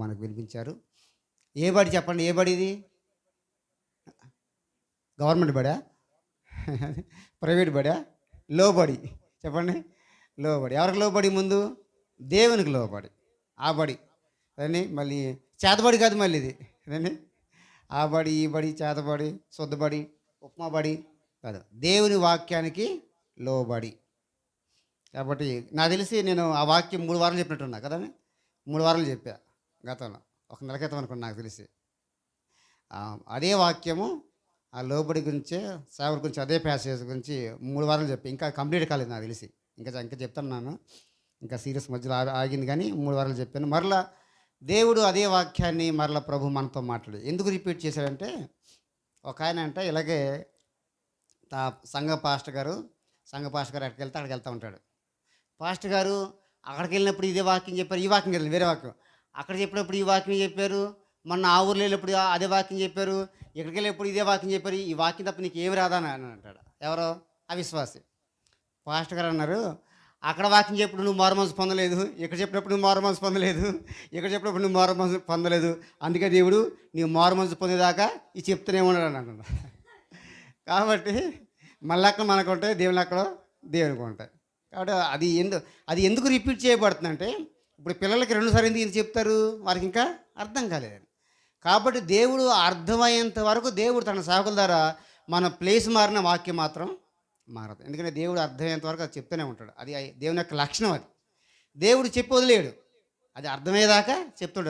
మనకు వినిపించారు. ఏ బడి చెప్పండి? ఏ బడి ఇది? గవర్నమెంట్ బడా? ప్రైవేట్ బడా? లోబడి చెప్పండి. లోబడి ఎవరికి లోబడి ముందు? దేవునికి లోబడి. ఆ బడి అదండి. మళ్ళీ చేతబడి కాదు మళ్ళీ ఇది అదండి. ఆ బడి ఈ బడి చేతబడి శుద్ధబడి ఉప్మా బడి కాదు, దేవుని వాక్యానికి లోబడి. కాబట్టి నాకు తెలిసి నేను ఆ వాక్యం 3 వారాలు చెప్పినట్టున్నా కదండి. 3 వారాలు చెప్పా గతంలో, ఒక నెల క్రితం అనుకున్నా నాకు తెలిసి. అదే వాక్యము ఆ లోబడి గురించే, సేవల గురించి, అదే ప్యాసేజ్ గురించి 3 వారాలు చెప్పి ఇంకా కంప్లీట్ కాలేదు నాకు తెలిసి. ఇంకా చెప్తున్నాను. ఇంకా సీరియస్ మధ్యలో ఆగింది కానీ 3 వారాలు చెప్పాను. మరలా దేవుడు అదే వాక్యాన్ని మరలా ప్రభు మనతో మాట్లాడు ఎందుకు రిపీట్ చేశాడంటే, ఒక ఆయన అంటే ఇలాగే సంఘ పాస్టర్ గారు ఎక్కడికి వెళ్తే అక్కడికి వెళ్తూ ఉంటాడు. పాస్టర్ గారు అక్కడికి వెళ్ళినప్పుడు ఇదే వాక్యం చెప్పారు, ఈ వాక్యం వెళ్ళింది వేరే వాక్యం. అక్కడ చెప్పినప్పుడు ఈ వాక్యం చెప్పారు, మొన్న ఆ ఊర్లో వెళ్ళినప్పుడు అదే వాక్యం చెప్పారు, ఇక్కడికి వెళ్ళినప్పుడు ఇదే వాక్యం చెప్పారు, ఈ వాక్యం తప్ప నీకు ఏమి రాదా అని అంటాడు. ఎవరో అవిశ్వాసి. పాస్టర్ గారు అన్నారు, అక్కడ వాక్యం చెప్పినప్పుడు నువ్వు మారుమనసు పొందలేదు, ఇక్కడ చెప్పినప్పుడు నువ్వు మారుమనసు పొందలేదు, ఇక్కడ చెప్పినప్పుడు నువ్వు మారుమనసు పొందలేదు, అందుకే దేవుడు నీవు మారుమనసు పొందేదాకా ఇది చెప్తూనే ఉన్నాడు అని అంటున్నాడు. కాబట్టి మళ్ళీ అక్కడ మనకు ఉంటాయి, దేవుని అక్కడ దేవునికి ఉంటాయి. కాబట్టి అది ఎందుకు రిపీట్ చేయబడుతుందంటే, ఇప్పుడు పిల్లలకి 2 సార్లు ఎందుకు చెప్తారు, వారికి ఇంకా అర్థం కాలేదు. కాబట్టి దేవుడు అర్థమయ్యేంత వరకు దేవుడు తన సేవకుల ద్వారా మన ప్లేస్ మారిన వాక్యం మాత్రం మారదు. ఎందుకంటే దేవుడు అర్థమయ్యేంత వరకు అది చెప్తూనే ఉంటాడు. అది దేవుని యొక్క లక్షణం. అది దేవుడు చెప్పి వదిలేడు, అది అర్థమయ్యేదాకా చెప్తుంటాడు.